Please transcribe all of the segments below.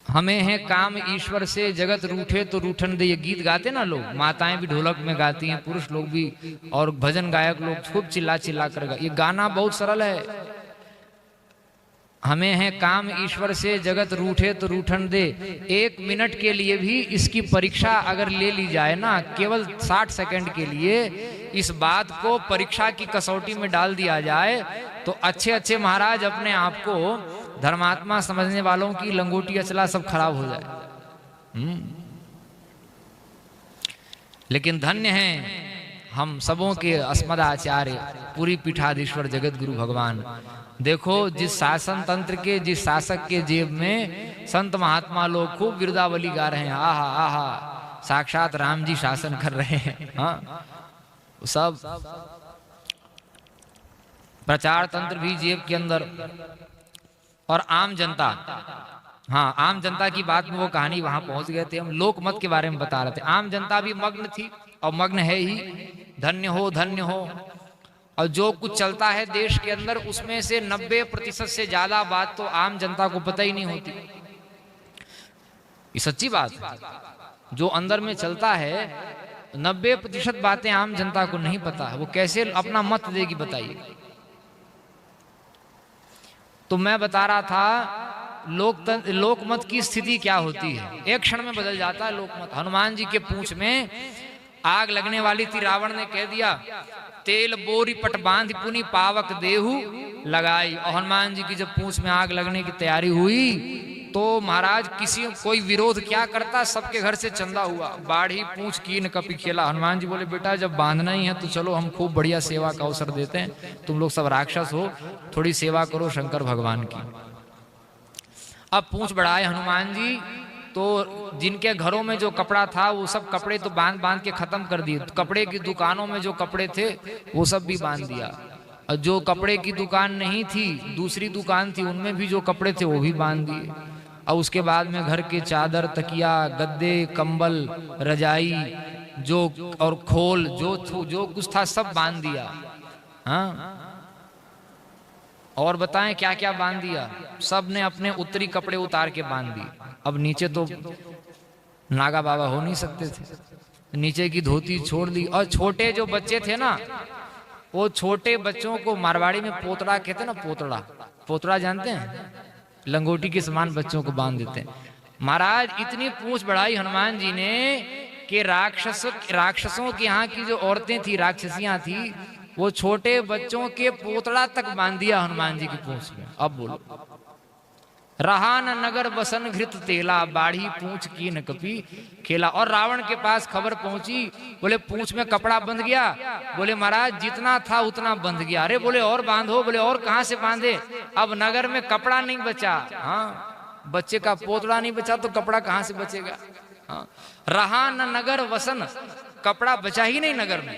हमें है काम ईश्वर से, जगत रूठे तो रूठन दे। ये गीत गाते ना लोग, माताएं भी ढोलक में गाती हैं, पुरुष लोग भी, और भजन गायक लोग खूब चिल्ला चिल्ला कर ये गाना बहुत सरल है। हमें है काम ईश्वर से, जगत रूठे तो रूठन दे। एक मिनट के लिए भी इसकी परीक्षा अगर ले ली जाए ना, केवल 60 सेकंड के लिए इस बात को परीक्षा की कसौटी में डाल दिया जाए, तो अच्छे अच्छे महाराज अपने आप को धर्मात्मा समझने वालों की लंगोटी अचला सब खराब हो जाए। लेकिन धन्य हैं हम सबों के अस्मदाचार्य पूरी पीठाधीश्वर जगत गुरु भगवान। देखो, जिस शासन तंत्र के, जिस शासक के जेब में संत महात्मा लोग खूब बिरदावली गा रहे हैं, आहा आहा, साक्षात राम जी शासन कर रहे हैं। हाँ, सब प्रचार तंत्र भी जेब के अंदर। और आम जनता, हाँ, आम जनता की बात में वो कहानी वहां पहुंच गए थे हम, लोकमत के बारे में बता रहे थे। आम जनता भी मग्न थी और मग्न है ही, धन्य हो धन्य हो। और जो कुछ चलता है देश के अंदर, उसमें से 90% से ज्यादा बात तो आम जनता को पता ही नहीं होती। ये सच्ची बात है, जो अंदर में चलता है 90% बातें आम जनता को नहीं पता है। वो कैसे अपना मत देगी बताइए। तो मैं बता रहा था लोकमत की स्थिति क्या होती है, एक क्षण में बदल जाता है लोकमत। हनुमान जी के पूंछ में आग लगने वाली थी, रावण ने कह दिया तेल बोरी पट बांध पुनि पावक देहु लगाई। और हनुमान जी की जब पूंछ में आग लगने की तैयारी हुई तो महाराज कोई विरोध क्या करता, सबके घर से चंदा हुआ। बाढ़ी पूंछ कीन कपि खेला। हनुमान जी बोले बेटा जब बांधना ही है तो चलो हम खूब बढ़िया सेवा का अवसर देते हैं, तुम लोग सब राक्षस हो, थोड़ी सेवा करो शंकर भगवान की। अब पूंछ बढ़ाए हनुमान जी, तो जिनके घरों में जो कपड़ा था वो सब कपड़े तो बांध बांध के खत्म कर दिए। कपड़े की दुकानों में जो कपड़े थे वो सब भी बांध दिया। और जो कपड़े की दुकान नहीं थी, दूसरी दुकान थी, उनमें भी जो कपड़े थे वो भी बांध दिए। और उसके बाद में घर के चादर, तकिया, गद्दे, कंबल, रजाई जो और खोल जो कुछ था सब बांध दिया। हाँ, और बताएं क्या क्या बांध दिया। सब ने अपने उत्तरी कपड़े उतार के बांध दिए। अब नीचे तो नागा बाबा हो नहीं सकते थे, नीचे की धोती छोड़ दी। और छोटे जो बच्चे थे ना, वो छोटे बच्चों को मारवाड़ी में पोतड़ा कहते ना, पोतड़ा जानते हैं, लंगोटी के समान बच्चों को बांध देते हैं। महाराज इतनी पूंछ बढ़ाई हनुमान जी ने कि राक्षसों के यहाँ की जो औरतें थी, राक्षसियां थी, वो छोटे बच्चों के पोतड़ा तक बांध दिया हनुमान जी की पूंछ में। अब बोलो, रहा न नगर बसन घृत तेला, बाढ़ी पूंछ की न कपि खेला। और रावण के पास खबर पहुंची, बोले पूंछ में कपड़ा बंध गया। बोले महाराज जितना था उतना बंध गया। अरे बोले और बांधो। बोले और कहां से बांधे, अब नगर में कपड़ा नहीं बचा। हाँ, बच्चे का पोतड़ा नहीं बचा तो कपड़ा कहां से बचेगा। हाँ, रहा न नगर वसन, कपड़ा बचा ही नहीं नगर में।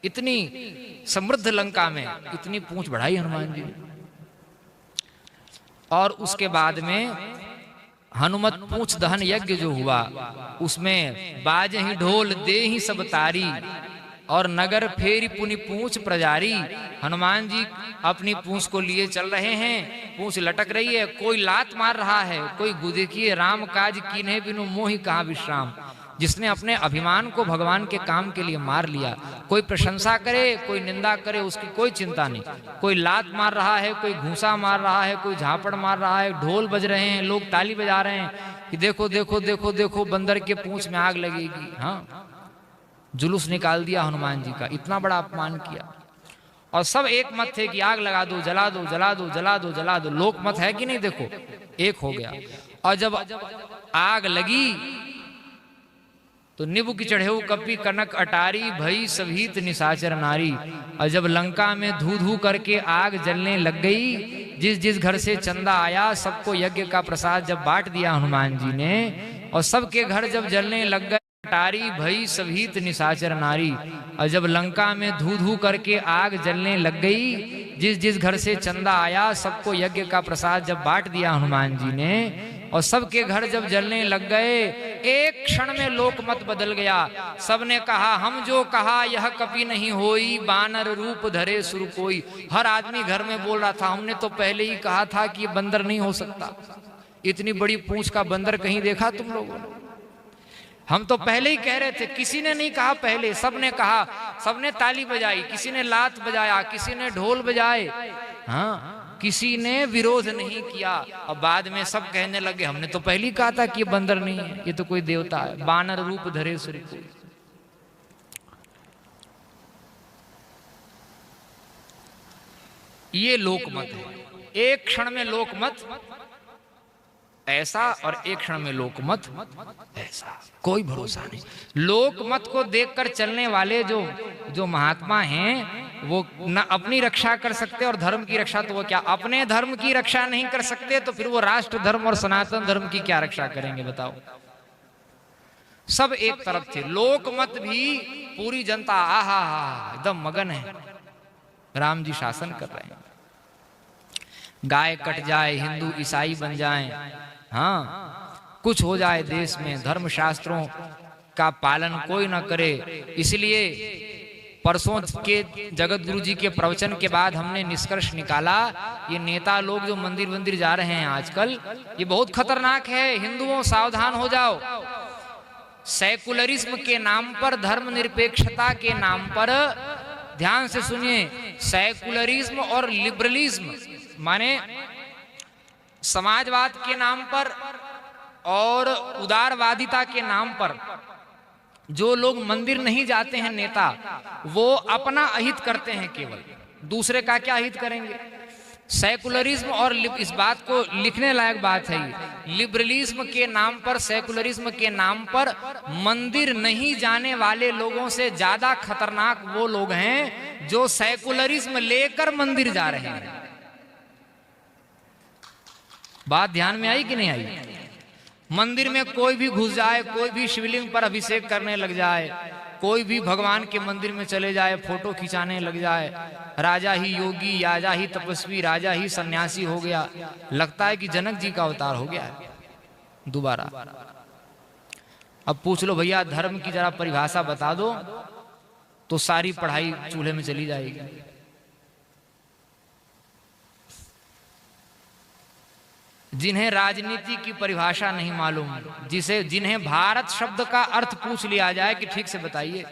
इतनी समृद्ध लंका में इतनी पूंछ बढ़ाई हनुमान जी ने। और उसके बाद में हनुमत पूंछ दहन यज्ञ जो हुआ, उसमें बाज ही ढोल दे ही सब तारी, और नगर फेरी पुनि पूंछ प्रजारी। हनुमान जी अपनी पूंछ को लिए चल रहे हैं, पूंछ लटक रही है, कोई लात मार रहा है, कोई देखिए राम काज कीन्हे बिनु मोहि कहाँ विश्राम। जिसने अपने अभिमान को भगवान के काम के लिए मार लिया, कोई प्रशंसा करे कोई निंदा करे उसकी कोई चिंता नहीं। कोई लात मार रहा है, कोई घूंसा मार रहा है, कोई झापड़ मार रहा है, ढोल बज रहे हैं, लोग ताली बजा रहे हैं कि देखो देखो देखो देखो बंदर के पूंछ में आग लगेगी। हाँ, जुलूस निकाल दिया हनुमान जी का, इतना बड़ा अपमान किया। और सब एक मत थे कि आग लगा दो, जला दो, जला दो, जला दो, जला दो। लोक मत है कि नहीं, देखो एक हो गया। और जब आग लगी तो निबु की चढ़ेऊ कपि कनक अटारी, भई सभीत निशाचर नारी। और जब लंका में धू धू करके आग जलने लग गई, जिस जिस घर से चंदा आया सबको यज्ञ का प्रसाद जब बांट दिया हनुमान जी ने, और सबके घर जब जलने लग गए, अटारी भई सभीत निशाचर नारी। और जब लंका में धू धू करके आग जलने लग गई, जिस जिस घर से चंदा आया सबको यज्ञ का प्रसाद जब बांट दिया हनुमान जी ने, और सबके घर जब जलने लग गए, एक क्षण में लोकमत बदल गया। सबने कहा हम जो कहा यह कभी नहीं होई, बानर रूप धरे सुर कोई। हर आदमी घर में बोल रहा था हमने तो पहले ही कहा था कि बंदर नहीं हो सकता, इतनी बड़ी पूंछ का बंदर कहीं देखा तुम लोगों ने? हम तो पहले ही कह रहे थे, किसी ने नहीं कहा पहले, सबने कहा, सबने ताली बजाई, किसी ने लात बजाया, किसी ने ढोल बजाए, हाँ, किसी ने विरोध नहीं किया। और बाद में सब कहने लगे हमने तो पहले ही कहा था कि ये बंदर नहीं है, ये तो कोई देवता है, बानर रूप धरे श्री कोई। ये लोकमत है। एक क्षण में लोकमत ऐसा और एक क्षण में लोकमत ऐसा, कोई भरोसा नहीं। लोकमत को देखकर चलने वाले जो महात्मा हैं वो न अपनी रक्षा कर सकते और धर्म की रक्षा, तो वो क्या अपने धर्म की रक्षा नहीं कर सकते तो फिर वो राष्ट्र धर्म और सनातन धर्म की क्या रक्षा करेंगे बताओ? सब एक तरफ थे। लोकमत भी पूरी जनता आहा एकदम मगन है, राम जी शासन कर रहे हैं। गाय कट जाए, हिंदू ईसाई बन जाएं, हाँ, कुछ हो जाए देश में, धर्मशास्त्रों का पालन कोई ना करे। इसलिए परसों के जगत गुरु जी के प्रवचन के बाद हमने निष्कर्ष निकाला, ये नेता लोग जो मंदिर मंदिर जा रहे हैं आजकल, ये बहुत खतरनाक है। हिंदुओं सावधान हो जाओ। सेकुलरिज्म के नाम पर, धर्मनिरपेक्षता के नाम पर, ध्यान से सुनिए, सेकुलरिज्म और लिबरलिज्म माने समाजवाद के नाम पर और उदारवादिता के नाम पर जो लोग मंदिर नहीं जाते हैं नेता, वो अपना अहित करते हैं, केवल दूसरे का क्या हित करेंगे। सेकुलरिज्म और इस बात को लिखने लायक बात है, लिबरलिज्म के नाम पर, सेकुलरिज्म के नाम पर मंदिर नहीं जाने वाले लोगों से ज्यादा खतरनाक वो लोग हैं जो सेकुलरिज्म लेकर मंदिर जा रहे हैं। बात ध्यान में आई कि नहीं आई? मंदिर में कोई भी घुस जाए, कोई भी शिवलिंग पर अभिषेक करने लग जाए, कोई भी भगवान के मंदिर में चले जाए, फोटो खिंचाने लग जाए, राजा ही योगी, राजा ही तपस्वी, राजा ही सन्यासी हो गया, लगता है कि जनक जी का अवतार हो गया है दोबारा। अब पूछ लो भैया धर्म की जरा परिभाषा बता दो, तो सारी पढ़ाई चूल्हे में चली जाएगी। जिन्हें राजनीति की परिभाषा नहीं मालूम, जिन्हें भारत शब्द का अर्थ पूछ लिया जाए कि ठीक से बताइए,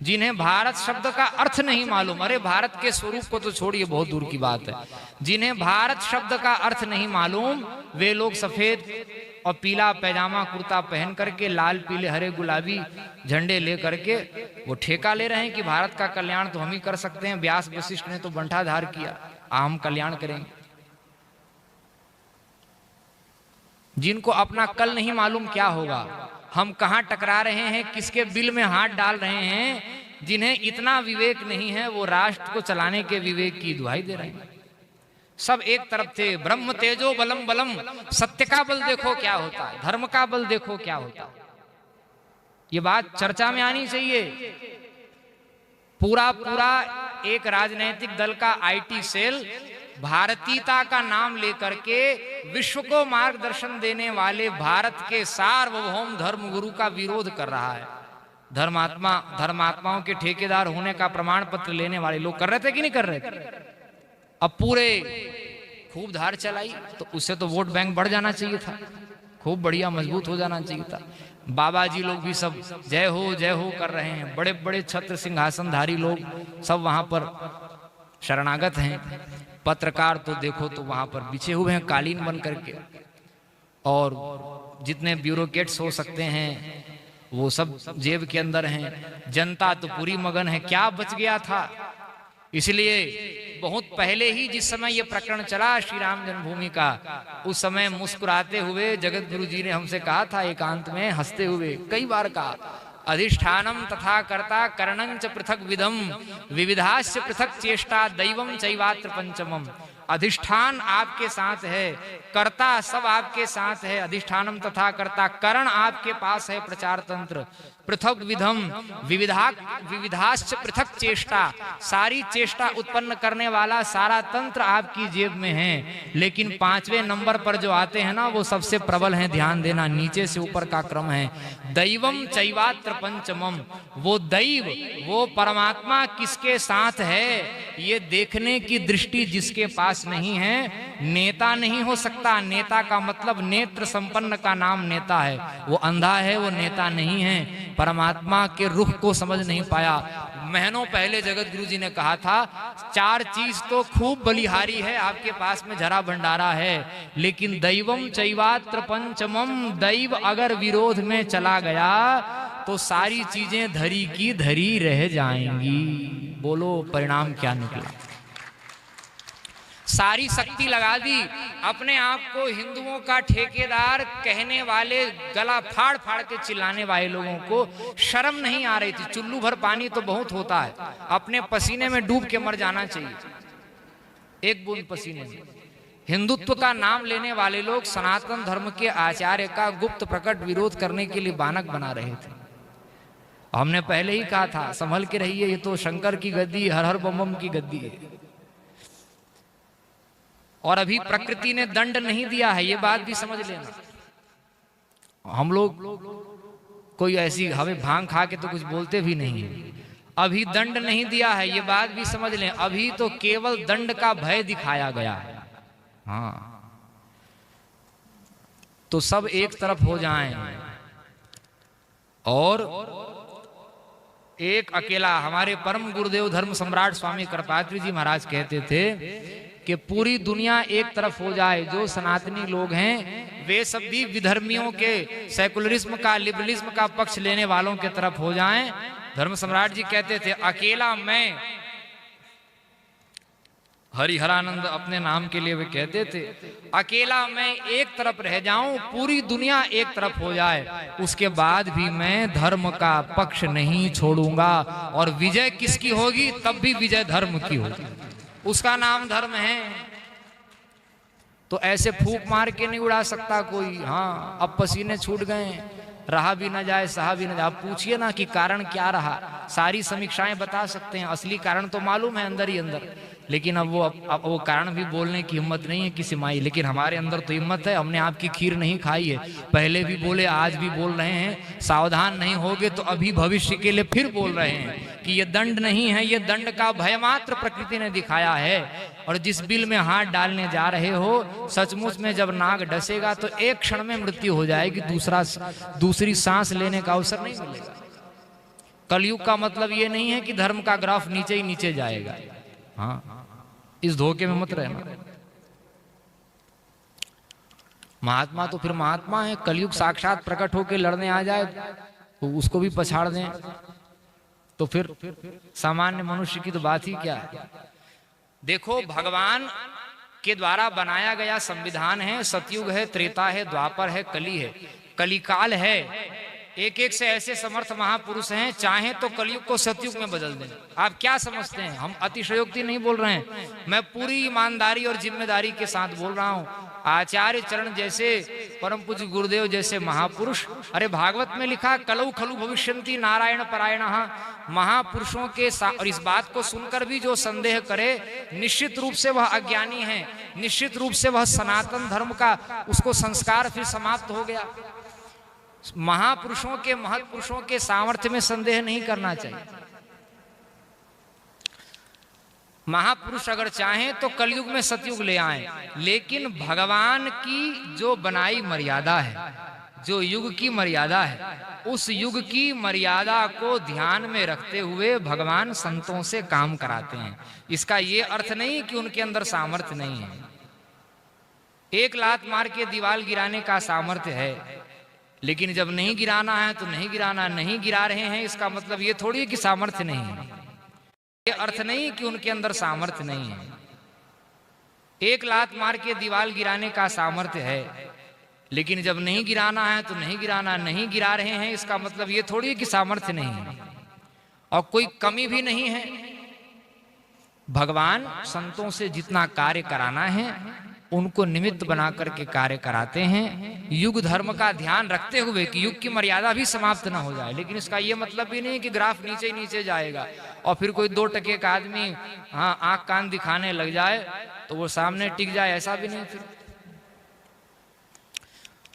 जिन्हें भारत शब्द का अर्थ नहीं मालूम, अरे भारत के स्वरूप को तो छोड़िए, बहुत दूर की बात है, जिन्हें भारत शब्द का अर्थ नहीं मालूम, वे लोग सफेद और पीला पैजामा कुर्ता पहन करके, लाल पीले हरे गुलाबी झंडे ले करके वो ठेका ले रहे हैं कि भारत का कल्याण तो हम ही कर सकते हैं, व्यास वशिष्ठ ने तो बंटाधार किया, हम कल्याण करेंगे। जिनको अपना कल नहीं मालूम क्या होगा, हम कहां टकरा रहे हैं, किसके बिल में हाथ डाल रहे हैं, जिन्हें इतना विवेक नहीं है, वो राष्ट्र को चलाने के विवेक की दुहाई दे रहे हैं। सब एक तरफ थे, ब्रह्म तेजो बलम बलम, सत्य का बल देखो क्या होता है, धर्म का बल देखो क्या होता है। ये बात चर्चा में आनी चाहिए। पूरा एक राजनीतिक दल का आईटी सेल भारतीयता का नाम लेकर के विश्व को मार्गदर्शन देने वाले भारत के सार्वभौम धर्मगुरु का विरोध कर रहा है। धर्मात्माओं के ठेकेदार होने का प्रमाण पत्र लेने वाले लोग कर रहे थे कि नहीं कर रहे थे? अब पूरे खूब धार चलाई, तो उससे तो वोट बैंक बढ़ जाना चाहिए था, खूब बढ़िया मजबूत हो जाना चाहिए था। बाबा जी लोग भी सब जय हो कर रहे हैं, बड़े बड़े छत्र सिंहासनधारी लोग सब वहां पर शरणागत हैं। पत्रकार तो देखो तो वहां पर बिछे हुए हैं कालीन बन करके, और जितने ब्यूरोक्रेट्स हो सकते हैं वो सब जेब के अंदर हैं। जनता तो पूरी मगन है, क्या बच गया था। इसलिए बहुत पहले ही जिस समय ये प्रकरण चला श्री राम जन्मभूमि का, उस समय मुस्कुराते हुए जगत गुरु जी ने हमसे कहा था, एकांत में हंसते हुए कई बार कहा, अधिष्ठानम तथा कर्ता करणंच पृथक विधम विविधास्य पृथक चेष्टा दैवम चैवात्र पंचमम। अधिष्ठान आपके साथ है, कर्ता सब आपके साथ है, अधिष्ठानम तथा कर्ता, करण आपके पास है प्रचार तंत्र, पृथक विधम विविधाश्च पृथक चेष्टा, सारी चेष्टा उत्पन्न करने वाला सारा तंत्र आपकी जेब में है। लेकिन 5वें नंबर पर जो आते हैं ना, वो सबसे प्रबल हैं, ध्यान देना, नीचे से ऊपर का क्रम है। दैवम चैवात्र पंचमम, वो दैव, वो परमात्मा किसके साथ है, ये देखने की दृष्टि जिसके पास नहीं है, नेता नहीं हो सकता। नेता का मतलब नेत्र संपन्न का नाम नेता है। वो अंधा है, वो नेता नहीं है। परमात्मा के रुख को समझ नहीं पाया। महीनों पहले जगत गुरु जी ने कहा था, 4 चीज तो खूब बलिहारी है, आपके पास में जरा भंडारा है, लेकिन दैवम चैवात्र पंचमम, दैव अगर विरोध में चला गया तो सारी चीजें धरी की धरी रह जाएंगी। बोलो परिणाम क्या निकला। सारी शक्ति लगा दी, अपने आप को हिंदुओं का ठेकेदार कहने वाले, गला फाड़ फाड़ के चिल्लाने वाले लोगों को शर्म नहीं आ रही थी। चुल्लू भर पानी तो बहुत होता है, अपने पसीने में डूब के मर जाना चाहिए, एक बूंद पसीने में। हिंदुत्व का नाम लेने वाले लोग सनातन धर्म के आचार्य का गुप्त प्रकट विरोध करने के लिए बानक बना रहे थे। हमने पहले ही कहा था, संभल के रहिए, ये तो शंकर की गद्दी, हर हर बम बम की गद्दी है। और अभी प्रकृति ने दंड नहीं दिया है, ये बात भी समझ लेना। हम लोग कोई ऐसी हमें भांग खा के तो कुछ बोलते भी नहीं है। अभी दंड नहीं दिया है, ये बात भी समझ लें। अभी तो केवल दंड का भय दिखाया गया है। हाँ, तो सब एक तरफ हो जाएं और एक अकेला। हमारे परम गुरुदेव धर्म सम्राट स्वामी कृपात्री जी महाराज कहते थे कि पूरी दुनिया एक तरफ हो जाए, जो सनातनी लोग हैं वे सब भी विधर्मियों के, सेकुलरिज्म का, लिबरलिज्म का पक्ष लेने वालों के तरफ हो जाएं। धर्म सम्राट जी कहते थे, अकेला मैं, हरिहरानंद अपने नाम के लिए वे कहते थे, अकेला मैं एक तरफ रह जाऊं, पूरी दुनिया एक तरफ हो जाए, उसके बाद भी मैं धर्म का पक्ष नहीं छोड़ूंगा। और विजय किसकी होगी, तब भी विजय धर्म की होगी, उसका नाम धर्म है। तो ऐसे फूंक मार के नहीं उड़ा सकता कोई। हाँ, अब पसीने छूट गए, रहा भी ना जाए, सहा भी ना जाए। आप पूछिए ना कि कारण क्या रहा, सारी समीक्षाएं बता सकते हैं, असली कारण तो मालूम है अंदर ही अंदर, लेकिन अब वो कारण भी बोलने की हिम्मत नहीं है किसी माई। लेकिन हमारे अंदर तो हिम्मत है, हमने आपकी खीर नहीं खाई है, पहले भी बोले, आज भी बोल रहे हैं। सावधान नहीं होगे तो अभी भविष्य के लिए फिर बोल रहे हैं कि ये दंड नहीं है, ये दंड का भय मात्र प्रकृति ने दिखाया है। और जिस बिल में हाथ डालने जा रहे हो, सचमुच में जब नाग डसेगा तो एक क्षण में मृत्यु हो जाएगी, दूसरी सांस लेने का अवसर नहीं मिलेगा। कलयुग का मतलब ये नहीं है कि धर्म का ग्राफ नीचे ही नीचे जाएगा। हाँ, इस धोखे में मत रहना। महात्मा तो फिर महात्मा है, कलयुग साक्षात प्रकट होकर लड़ने आ जाए तो उसको भी पछाड़ दें, तो फिर सामान्य मनुष्य की तो बात ही क्या है। देखो, भगवान के द्वारा बनाया गया संविधान है, सतयुग है, त्रेता है, द्वापर है, कली है, कलिकाल है। एक एक से ऐसे समर्थ महापुरुष हैं, चाहे तो कलयुग को सतयुग में बदल दें। आप क्या समझते हैं, हम अतिशयोक्ति नहीं बोल रहे हैं, मैं पूरी ईमानदारी और जिम्मेदारी के साथ बोल रहा हूं। आचार्य चरण जैसे, परम पूज्य गुरुदेव जैसे महापुरुष, अरे भागवत में लिखा, कलौ खलु भविष्यन्ति नारायण परायणः, महापुरुषों के और इस बात को सुनकर भी जो संदेह करे, निश्चित रूप से वह अज्ञानी है, निश्चित रूप से वह सनातन धर्म का उसको संस्कार फिर समाप्त हो गया। महापुरुषों के, महत्पुरुषों के सामर्थ्य में संदेह नहीं करना चाहिए। महापुरुष अगर चाहें तो कलयुग में सतयुग ले आएं, लेकिन भगवान की जो बनाई मर्यादा है, जो युग की मर्यादा है, उस युग की मर्यादा को ध्यान में रखते हुए भगवान संतों से काम कराते हैं। इसका ये अर्थ नहीं कि उनके अंदर सामर्थ्य नहीं है। एक लात मार के दीवार गिराने का सामर्थ्य है, लेकिन जब नहीं गिराना है तो नहीं गिराना, नहीं गिरा रहे हैं, इसका मतलब ये थोड़ी कि सामर्थ्य नहीं है। ये अर्थ नहीं कि उनके अंदर सामर्थ्य नहीं है। एक लात मार के दीवार गिराने का सामर्थ्य है, लेकिन जब नहीं गिराना है तो नहीं गिराना, नहीं गिरा रहे हैं, इसका मतलब ये थोड़ी कि सामर्थ्य नहीं है और कोई कमी भी नहीं है। भगवान संतों से जितना कार्य कराना है उनको निमित्त बना करके कार्य कराते हैं, युग धर्म का ध्यान रखते हुए कि युग की मर्यादा भी समाप्त ना हो जाए। लेकिन इसका ये मतलब भी नहीं कि ग्राफ नीचे ही नीचे जाएगा और फिर कोई 2 टके का आदमी हाँ आंख कान दिखाने लग जाए तो वो सामने टिक जाए, ऐसा भी नहीं। फिर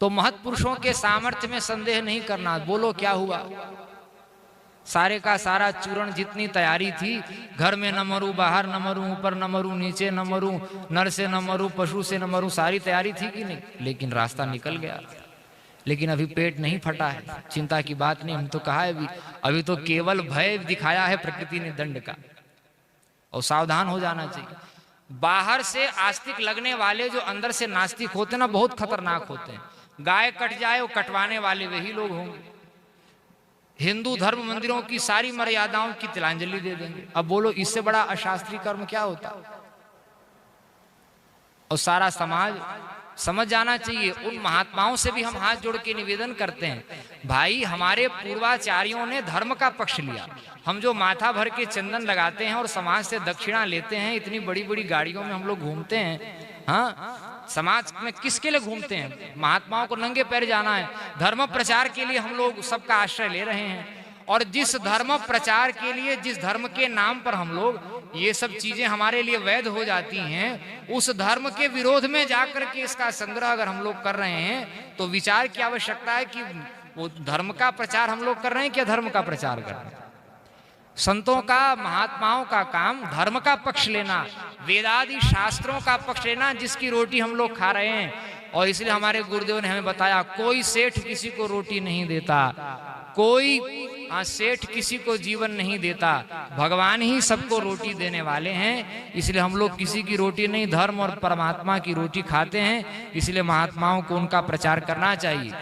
तो महत्पुरुषों के सामर्थ्य में संदेह नहीं करना। बोलो क्या हुआ, सारे का सारा चूर्ण, जितनी तैयारी थी, घर में न मरूं, बाहर न मरूं, ऊपर न मरूं, नीचे न मरूं, नर से न मरूं, पशु से न मरूं, सारी तैयारी थी कि नहीं? लेकिन रास्ता निकल गया। लेकिन अभी पेट नहीं फटा है, चिंता की बात नहीं। हम तो कहा है अभी तो केवल भय दिखाया है प्रकृति ने दंड का, और सावधान हो जाना चाहिए। बाहर से आस्तिक लगने वाले जो अंदर से नास्तिक होते ना, बहुत खतरनाक होते हैं। गाय कट जाए वो कटवाने वाले वही लोग होंगे। हिंदू धर्म मंदिरों की सारी मर्यादाओं की तिलांजलि दे देंगे। अब बोलो इससे बड़ा अशास्त्रीय कर्म क्या होता? और सारा समाज समझ जाना चाहिए। उन महात्माओं से भी हम हाथ जोड़ के निवेदन करते हैं, भाई हमारे पूर्वाचार्यों ने धर्म का पक्ष लिया। हम जो माथा भर के चंदन लगाते हैं और समाज से दक्षिणा लेते हैं, इतनी बड़ी बड़ी गाड़ियों में हम लोग घूमते हैं, हाँ समाज में किसके लिए घूमते हैं? महात्माओं को नंगे पैर जाना है। धर्म प्रचार के लिए हम लोग सबका आश्रय ले रहे हैं, और जिस धर्म प्रचार के लिए, जिस धर्म के नाम पर हम लोग ये सब चीजें हमारे लिए वैध हो जाती हैं, उस धर्म के विरोध में जाकर के इसका संग्रह अगर हम लोग कर रहे हैं तो विचार की आवश्यकता है कि वो धर्म का प्रचार हम लोग कर रहे हैं क्या धर्म का प्रचार कर रहे हैं? संतों का, महात्माओं का काम धर्म का पक्ष लेना, वेदादि शास्त्रों का पक्ष लेना, जिसकी रोटी हम लोग खा रहे हैं। और इसलिए हमारे गुरुदेव ने हमें बताया, कोई सेठ किसी को रोटी नहीं देता, कोई सेठ किसी को जीवन नहीं देता, भगवान ही सबको रोटी देने वाले हैं। इसलिए हम लोग किसी की रोटी नहीं, धर्म और परमात्मा की रोटी खाते हैं। इसलिए महात्माओं को उनका प्रचार करना चाहिए।